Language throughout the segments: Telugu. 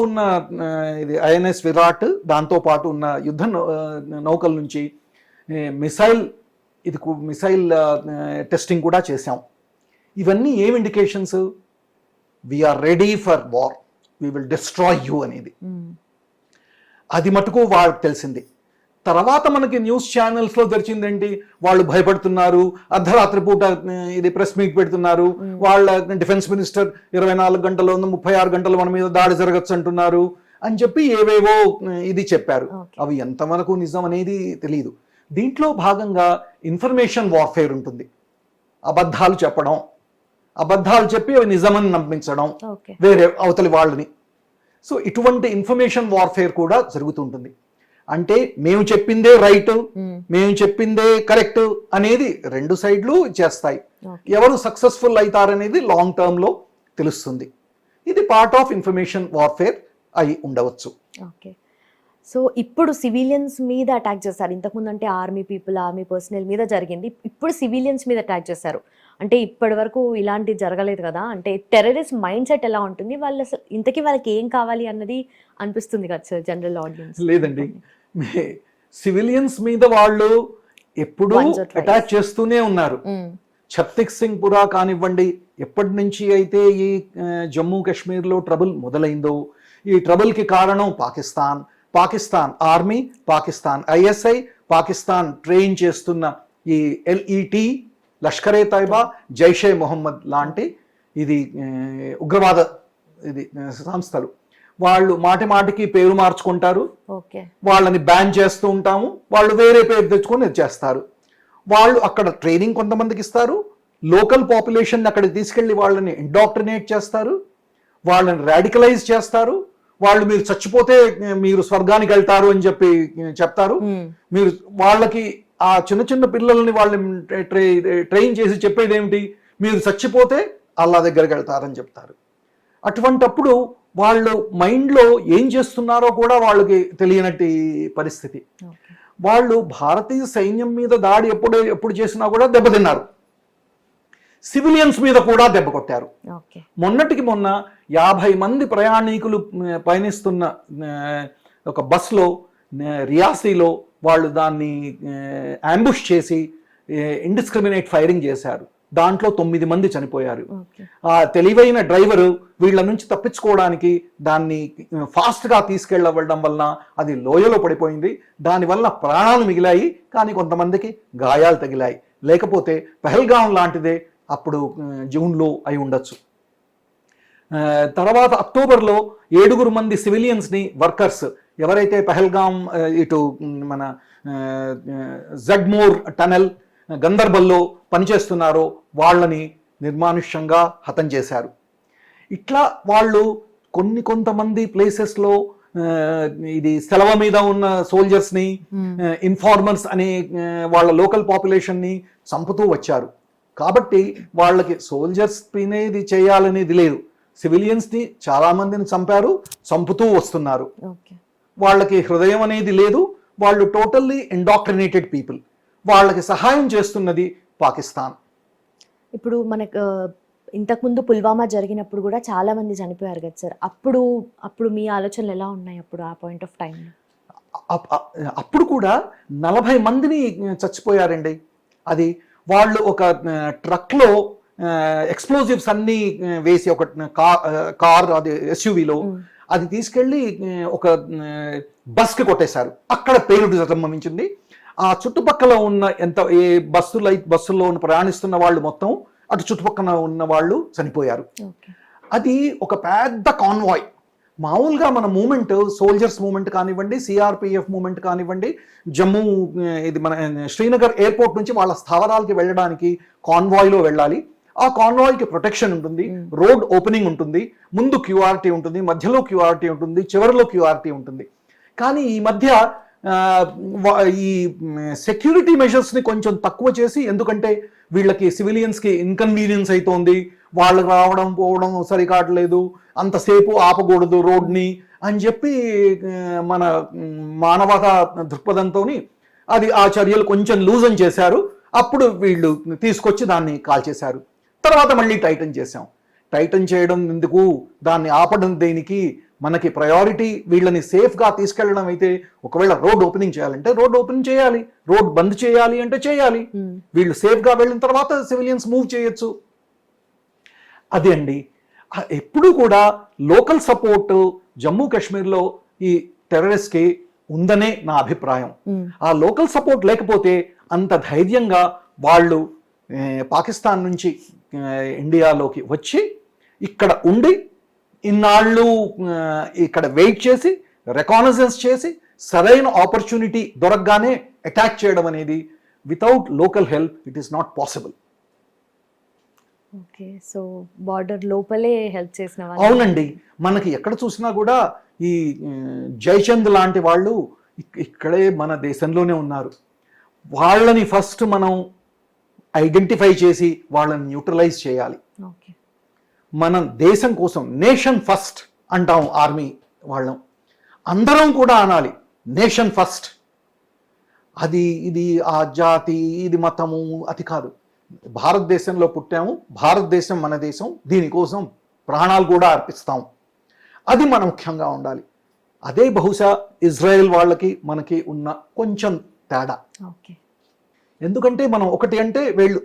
ఉన్న ఇది ఐఎన్ఎస్ విరాట్, దాంతో పాటు ఉన్న యుద్ధ నౌకల నుంచి మిసైల్ టెస్టింగ్ కూడా చేశాం. ఇవన్నీ ఏం indications? We are ready for war, we will destroy you అనేది. అది మటుకు వాళ్ళకి తెలిసింది. తర్వాత మనకి న్యూస్ ఛానల్స్లో తెరిచిందేంటి, వాళ్ళు భయపడుతున్నారు, అర్ధరాత్రి పూట ఇది ప్రెస్ మీట్ పెడుతున్నారు, వాళ్ళ డిఫెన్స్ మినిస్టర్ 24 గంటలు 36 గంటలు మన మీద దాడి జరగచ్చు అంటున్నారు అని చెప్పి ఏవేవో ఇది చెప్పారు. అవి ఎంతవరకు నిజం అనేది తెలియదు. దీంట్లో భాగంగా ఇన్ఫర్మేషన్ వార్ఫేర్ ఉంటుంది. అబద్ధాలు చెప్పడం, అబద్ధాలు చెప్పి అవి నిజమని నమ్మించడం వేరే అవతలి వాళ్ళని. సో ఇటువంటి ఇన్ఫర్మేషన్ వార్ఫేర్ కూడా జరుగుతుంటుంది. అంటే మేము చెప్పిందే రైట్, మేము చెప్పిందే కరెక్ట్ అనేది రెండు సైడ్లు చేస్తాయి. ఎవరు సక్సెస్ఫుల్ అవుతారనేది లాంగ్ టర్మ్ లో తెలుస్తుంది. ఇది పార్ట్ ఆఫ్ ఇన్ఫర్మేషన్ వార్ఫేర్ అయి ఉండవచ్చు. ఓకే. సో ఇప్పుడు సివిలియన్స్ మీద అటాక్ చేస్తారు. ఇంతకుముందు అంటే ఆర్మీ పర్సనల్ మీద జరిగింది, ఇప్పుడు సివిలియన్స్ మీద అటాక్ చేస్తారు. అంటే ఇప్పటి వరకు ఇలాంటివి జరగలేదు కదా. అంటే టెర్రరిస్ట్ మైండ్ సెట్ ఎలా ఉంటుంది, వాళ్ళు అసలు ఇంతకీ వాళ్ళకి ఏం కావాలి అన్నది అనిపిస్తుంది కదా సార్ జనరల్ ఆడియన్స్. లేదండి, సివిలియన్స్ మీద వాళ్ళు ఎప్పుడూ అటాక్ చేస్తూనే ఉన్నారు. ఛత్తీక్ సింగ్ పురా కానివ్వండి, ఎప్పటి నుంచి అయితే ఈ జమ్మూ కాశ్మీర్లో ట్రబుల్ మొదలైందో, ఈ ట్రబుల్కి కారణం Pakistan army, Pakistan ISI, Pakistan train చేస్తున్న ఈ ఎల్ఈటి, లష్కరే తైబా, జైషే మొహమ్మద్ లాంటి ఇది ఉగ్రవాద ఇది సంస్థలు. వాళ్ళు మాటికి పేరు మార్చుకుంటారు, వాళ్ళని బ్యాన్ చేస్తూ ఉంటాము, వాళ్ళు వేరే పేరు తెచ్చుకొని చేస్తారు. వాళ్ళు అక్కడ ట్రైనింగ్ కొంతమందికి ఇస్తారు, లోకల్ పాపులేషన్ అక్కడికి తీసుకెళ్లి వాళ్ళని ఇండాక్ట్రినేట్ చేస్తారు, వాళ్ళని రాడికలైజ్ చేస్తారు. వాళ్ళు మీరు చచ్చిపోతే మీరు స్వర్గానికి వెళ్తారు అని చెప్పి చెప్తారు. మీరు వాళ్ళకి ఆ చిన్న పిల్లల్ని వాళ్ళని ట్రైన్ చేసి చెప్పేది ఏమిటి, మీరు చచ్చిపోతే అల్లా దగ్గరికి వెళ్తారని చెప్తారు. అటువంటప్పుడు వాళ్ళు మైండ్లో ఏం చేస్తున్నారో కూడా వాళ్ళకి తెలియనట్టి పరిస్థితి. వాళ్ళు భారతీయ సైన్యం మీద దాడి ఎప్పుడు చేసినా కూడా దెబ్బతిన్నారు, సివిలియన్స్ మీద కూడా దెబ్బ కొట్టారు. మొన్నటికి మొన్న 50 మంది ప్రయాణికులు పయనిస్తున్న ఒక బస్లో రియాసీలో వాళ్ళు దాన్ని అంబుష్ చేసి ఇండిస్క్రిమినేట్ ఫైరింగ్ చేశారు. దాంట్లో 9 మంది చనిపోయారు. ఆ తెలివైన డ్రైవరు వీళ్ళ నుంచి తప్పించుకోవడానికి దాన్ని ఫాస్ట్గా తీసుకెళ్ళవడం వలన అది లోయలో పడిపోయింది. దానివల్ల ప్రాణాలు మిగిలాయి, కానీ కొంతమందికి గాయాలు తగిలాయి. లేకపోతే పహల్గాం లాంటిదే అప్పుడు జూన్లో అయి ఉండొచ్చు. తర్వాత అక్టోబర్లో 7 మంది సివిలియన్స్ని, వర్కర్స్ ఎవరైతే పహల్గాం ఇటు మన జగ్మోర్ టనల్ గందర్బల్లో పనిచేస్తున్నారో వాళ్ళని నిర్మానుష్యంగా హతం చేశారు. ఇట్లా వాళ్ళు కొంతమంది ప్లేసెస్లో ఇది సెలవు మీద ఉన్న సోల్జర్స్ని, ఇన్ఫార్మర్స్ అనే వాళ్ళ లోకల్ పాపులేషన్ని చంపుతూ వచ్చారు. కాబట్టి వాళ్ళకి సోల్జర్స్ ఇది చేయాలనేది లేదు, సివిలియన్స్ని చాలా మందిని చంపుతూ వస్తున్నారు. వాళ్ళకి హృదయం అనేది లేదు, వాళ్ళు టోటల్లీ ఇండాక్ట్రినేటెడ్ పీపుల్. వాళ్ళకి సహాయం చేస్తున్నది పాకిస్తాన్. ఇప్పుడు మనకు ఇంతకుముందు పుల్వామా జరిగినప్పుడు కూడా చాలా మంది చనిపోయారు కదా సార్. అప్పుడు మీ ఆలోచనలు ఎలా ఉన్నాయి అప్పుడు ఆ పాయింట్ ఆఫ్ టైం? అప్పుడు కూడా 40 మందిని చచ్చిపోయారండి. అది వాళ్ళు ఒక ట్రక్లో ఎక్స్ప్లోజివ్స్ అన్ని వేసి ఒక కార్ అది ఎస్యూవీలో అది తీసుకెళ్ళి ఒక బస్కి కొట్టేశారు. అక్కడ పేలుడు సంభవించింది. ఆ చుట్టుపక్కల ఉన్న ఏ బస్సుల్లో ఉన్న ప్రయాణిస్తున్న వాళ్ళు మొత్తం అటు చుట్టుపక్కల ఉన్న వాళ్ళు చనిపోయారు. అది ఒక పెద్ద కాన్వాయ్. మామూలుగా మన మూమెంట్, సోల్జర్స్ మూమెంట్ కానివ్వండి, సిఆర్పిఎఫ్ మూమెంట్ కానివ్వండి, జమ్మూ ఇది మన శ్రీనగర్ ఎయిర్పోర్ట్ నుంచి వాళ్ళ స్థావరాలకి వెళ్ళడానికి కాన్వాయ్లో వెళ్ళాలి. ఆ కాన్వాయ్కి ప్రొటెక్షన్ ఉంటుంది, రోడ్ ఓపెనింగ్ ఉంటుంది, ముందు క్యూఆర్టీ ఉంటుంది, మధ్యలో క్యూఆర్టీ ఉంటుంది, చివరిలో క్యూఆర్టీ ఉంటుంది. కానీ ఈ మధ్య ఈ సెక్యూరిటీ మెజర్స్ని కొంచెం తక్కువ చేసి, ఎందుకంటే వీళ్ళకి సివిలియన్స్కి ఇన్కన్వీనియన్స్ అవుతోంది, వాళ్ళు రావడం పోవడం సరికావట్లేదు, అంతసేపు ఆపకూడదు రోడ్ని అని చెప్పి మన మానవతా దృక్పథంతో అది ఆ చర్యలు కొంచెం లూజన్ చేశారు. అప్పుడు వీళ్ళు తీసుకొచ్చి దాన్ని కాల్చేశారు. తర్వాత మళ్ళీ టైటన్ చేశాం. టైటన్ చేయడం ఎందుకు, దాన్ని ఆపడం దేనికి, మనకి ప్రయారిటీ వీళ్ళని సేఫ్గా తీసుకెళ్ళడం అయితే, ఒకవేళ రోడ్ ఓపెనింగ్ చేయాలంటే రోడ్ ఓపెనింగ్ చేయాలి, రోడ్ బంద్ చేయాలి అంటే చేయాలి. వీళ్ళు సేఫ్గా వెళ్ళిన తర్వాత సివిలియన్స్ మూవ్ చేయొచ్చు. అదే అండి, ఎప్పుడు కూడా లోకల్ సపోర్ట్ జమ్మూ కాశ్మీర్లో ఈ టెర్రరిస్ట్కి ఉందనే నా అభిప్రాయం. ఆ లోకల్ సపోర్ట్ లేకపోతే అంత ధైర్యంగా వాళ్ళు పాకిస్తాన్ నుంచి ఇండియాలోకి వచ్చి ఇక్కడ ఉండి ఇన్నాళ్ళు ఇక్కడ వెయిట్ చేసి రెకానసెన్స్ చేసి సరైన ఆపర్చునిటీ దొరకగానే అటాక్ చేయడం అనేది without local help it is not possible. Okay, so border లోపలే హెల్ప్ చేసిన వాళ్ళు. అవునండి, మనకి ఎక్కడ చూసినా కూడా ఈ జైచంద్ లాంటి వాళ్ళు ఇక్కడే మన దేశంలోనే ఉన్నారు. వాళ్ళని ఫస్ట్ మనం ఐడెంటిఫై చేసి వాళ్ళని న్యూట్రలైజ్ చేయాలి. ఓకే, మన దేశం కోసం నేషన్ ఫస్ట్ అంటాం ఆర్మీ వాళ్ళం. అందరం కూడా అనాలి నేషన్ ఫస్ట్. అది ఇది ఆ జాతి ఇది మతము అది కాదు. భారతదేశంలో పుట్టాము, భారతదేశం మన దేశం, దీనికోసం ప్రాణాలు కూడా అర్పిస్తాం. అది మన ముఖ్యంగా ఉండాలి. అదే బహుశా ఇజ్రాయెల్ వాళ్ళకి మనకి ఉన్న కొంచెం తేడా. ఓకే, ఎందుకంటే మనం ఒకటి అంటే వీళ్ళు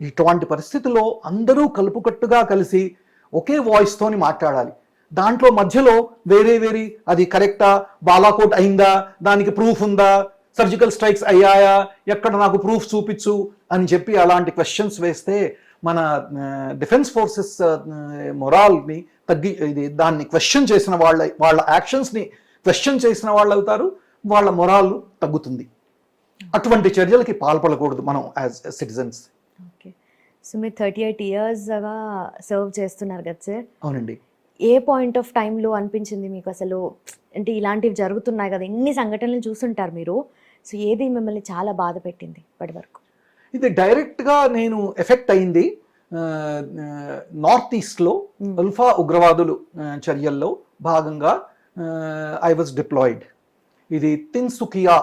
ఇటువంటి పరిస్థితుల్లో అందరూ కలుపుకట్టుగా కలిసి ఒకే వాయిస్తోని మాట్లాడాలి. దాంట్లో మధ్యలో వేరే అది కరెక్టా, బాలాకోట్ అయిందా, దానికి ప్రూఫ్ ఉందా, సర్జికల్ స్ట్రైక్స్ అయ్యాయా, ఎక్కడ నాకు ప్రూఫ్ చూపించు అని చెప్పి అలాంటి క్వశ్చన్స్ వేస్తే మన డిఫెన్స్ ఫోర్సెస్ మొరాల్ని దాన్ని క్వశ్చన్ చేసిన వాళ్ళ యాక్షన్స్ని క్వశ్చన్ చేసిన వాళ్ళు అవుతారు, వాళ్ళ మొరాల్ తగ్గుతుంది. అటువంటి చర్యలకి పాల్పడకూడదు మనం యాజ్ సిటిజన్స్. ఓకే, సో మీరు 38 ఇయర్స్గా సర్వ్ చేస్తున్నారు కదా సార్. అవునండి. ఏ పాయింట్ ఆఫ్ టైంలో అనిపించింది మీకు అసలు, అంటే ఇలాంటివి జరుగుతున్నాయి కదా, ఇన్ని సంఘటనలు చూస్తుంటారు మీరు, సో ఏది మిమ్మల్ని చాలా బాధ పెట్టింది ఇప్పటి వరకు? ఇది డైరెక్ట్గా నేను ఎఫెక్ట్ అయింది నార్త్ ఈస్ట్లో ఉల్ఫా ఉగ్రవాదులు చర్యల్లో భాగంగా ఐ వాజ్ డిప్లాయిడ్. ఇది తిన్సుకియా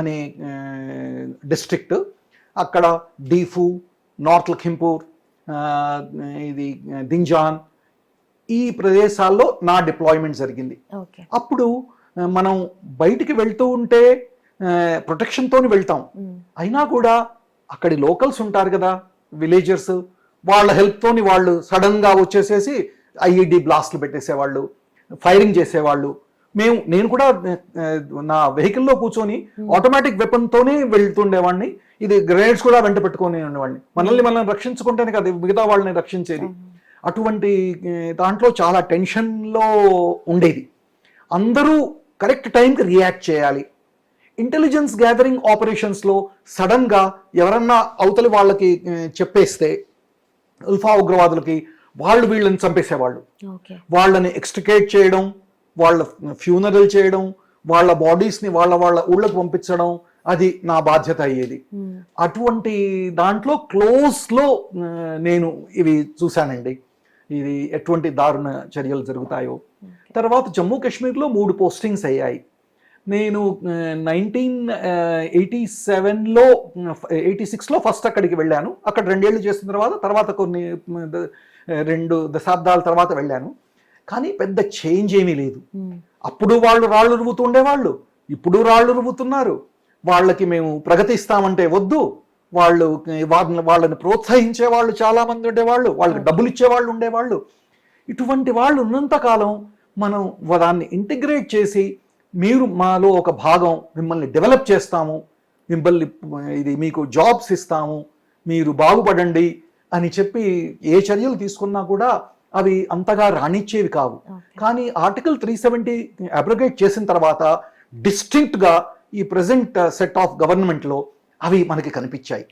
అనే డిస్ట్రిక్ట్, అక్కడ డీఫు, నార్త్ లఖింపూర్, ఇది దింజాన్, ఈ ప్రదేశాల్లో నా డిప్లాయ్మెంట్ జరిగింది. అప్పుడు మనం బయటికి వెళ్తూ ఉంటే ప్రొటెక్షన్తోని వెళ్తాం, అయినా కూడా అక్కడి లోకల్స్ ఉంటారు కదా విలేజర్స్, వాళ్ళ హెల్ప్తోని వాళ్ళు సడన్గా వచ్చేసేసి ఐఈడి బ్లాస్ట్లు పెట్టేసేవాళ్ళు, ఫైరింగ్ చేసేవాళ్ళు. నేను కూడా నా వెహికల్లో కూర్చొని ఆటోమేటిక్ వెపన్తోనే వెళ్తుండేవాడిని. ఇది గ్రెనేడ్స్ కూడా వెంట పెట్టుకొని ఉండేవాడిని. మనం రక్షించుకుంటేనే కదా మిగతా వాళ్ళని రక్షించేది. అటువంటి దాంట్లో చాలా టెన్షన్లో ఉండేది. అందరూ కరెక్ట్ టైంకి రియాక్ట్ చేయాలి. ఇంటెలిజెన్స్ గ్యాదరింగ్ ఆపరేషన్స్లో సడన్గా ఎవరన్నా అవతలి వాళ్ళకి చెప్పేస్తే ఉల్ఫా ఉగ్రవాదులకి వాళ్ళు వీళ్ళని చంపేసేవాళ్ళు. వాళ్ళని ఎక్స్ట్రికేట్ చేయడం, వాళ్ళ ఫ్యూనరల్ చేయడం, వాళ్ళ బాడీస్ని వాళ్ళ ఊళ్ళకు పంపించడం, అది నా బాధ్యత అయ్యేది. అటువంటి దాంట్లో క్లోజ్లో నేను ఇవి చూశానండి, ఇది ఎటువంటి దారుణ చర్యలు జరుగుతాయో. తర్వాత జమ్మూ కాశ్మీర్లో 3 పోస్టింగ్స్ అయ్యాయి. నేను 1987లో 86లో ఫస్ట్ అక్కడికి వెళ్ళాను. అక్కడ 2 ఏళ్ళు చేసిన తర్వాత కొన్ని 2 దశాబ్దాల తర్వాత వెళ్ళాను. కానీ పెద్ద చేంజ్ ఏమీ లేదు. అప్పుడు వాళ్ళు రాళ్ళు రువ్వుతూ ఉండేవాళ్ళు, ఇప్పుడు రాళ్ళు రువ్వుతున్నారు. వాళ్ళకి మేము ప్రగతిస్తామంటే వద్దు, వాళ్ళని ప్రోత్సహించే వాళ్ళు చాలా మంది ఉండేవాళ్ళు, వాళ్ళకి డబ్బులు ఇచ్చేవాళ్ళు ఉండేవాళ్ళు. ఇటువంటి వాళ్ళు ఉన్నంతకాలం మనం దాన్ని ఇంటిగ్రేట్ చేసి, మీరు మాలో ఒక భాగం, మిమ్మల్ని డెవలప్ చేస్తాము, మిమ్మల్ని మీకు జాబ్స్ ఇస్తాము, మీరు బాగుపడండి అని చెప్పి ఏ చర్యలు తీసుకున్నా కూడా అవి అంతగా రాణించేవి కావు. కానీ ఆర్టికల్ 370 అబ్రగేట్ చేసిన తర్వాత డిస్టింక్ట్గా ఈ ప్రెసెంట్ సెట్ ఆఫ్ గవర్నమెంట్లో అవి మనకి కనిపించాయి.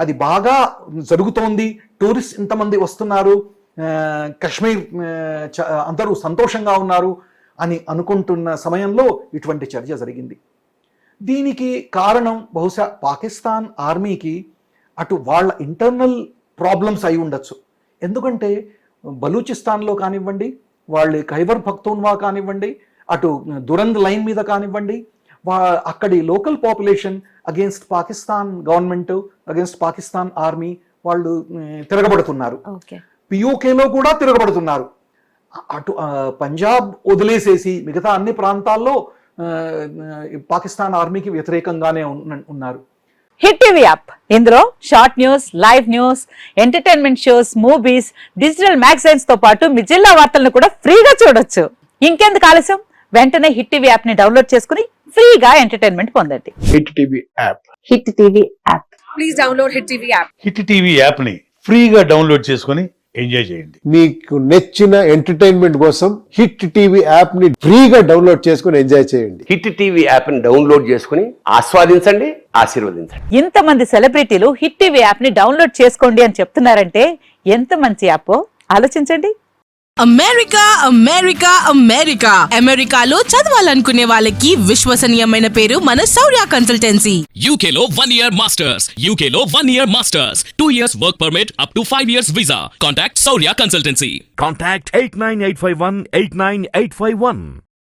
అది బాగా జరుగుతోంది, టూరిస్ట్ ఇంతమంది వస్తున్నారు, కాశ్మీర్ అందరూ సంతోషంగా ఉన్నారు అని అనుకుంటున్న సమయంలో ఇటువంటి చర్య జరిగింది. దీనికి కారణం బహుశా పాకిస్తాన్ ఆర్మీకి అటు వాళ్ళ ఇంటర్నల్ ప్రాబ్లమ్స్ అయి ఉండొచ్చు. ఎందుకంటే బలూచిస్తాన్లో కానివ్వండి, వాళ్ళు ఖైబర్ పఖ్తూన్వా కానివ్వండి, అటు దురంద్ లైన్ మీద కానివ్వండి, అక్కడి local population against Pakistan government, against Pakistan army వాళ్ళు తిరగబడుతున్నారు. పిఓకేలో కూడా తిరగబడుతున్నారు. అటు పంజాబ్ వదిలేసేసి మిగతా అన్ని ప్రాంతాల్లో పాకిస్తాన్ ఆర్మీకి వ్యతిరేకంగానే ఉన్నారు. హిట్ టీవీ యాప్, ఇందులో short news, live news, entertainment shows, movies, digital magazines తో పాటు మీ జిల్లా వార్తలను కూడా ఫ్రీగా చూడొచ్చు. ఇంకెందుకు ఆలస్యం, వెంటనే హిట్ టీవీ యాప్ ని డౌన్లోడ్ చేసుకుని ఫ్రీగా ఎంటర్టైన్మెంట్ పొందండి. Hit TV app. Hit TV app. Please download hit TV app. Hit TV app ని ఫ్రీగా డౌన్లోడ్ చేసుకుని ఎంజాయ్ చేయండి. మీకు నచ్చిన ఎంటర్టైన్మెంట్ కోసం హిట్ టీవీ యాప్ ని ఫ్రీగా డౌన్లోడ్ చేసుకుని ఎంజాయ్ చేయండి. హిట్ టీవీ యాప్ ని డౌన్లోడ్ చేసుకుని ఆస్వాదించండి, ఆశీర్వదించండి. ఇంతమంది సెలబ్రిటీలు హిట్ టీవీ యాప్ ని డౌన్లోడ్ చేసుకోండి అని చెప్తున్నారంటే ఎంత మంచి యాప్ ఆలోచించండి. అమెరికా అమెరికా అమెరికా అమెరికాలో చదవాలనుకునే వాళ్ళకి విశ్వసనీయమైన పేరు మన శౌర్య కన్సల్టెన్సీ. UK లో 1 year masters. UK లో 1 year masters. 2 years work permit up to 5 years visa. Contact Saurya Consultancy. Contact 89851 89851.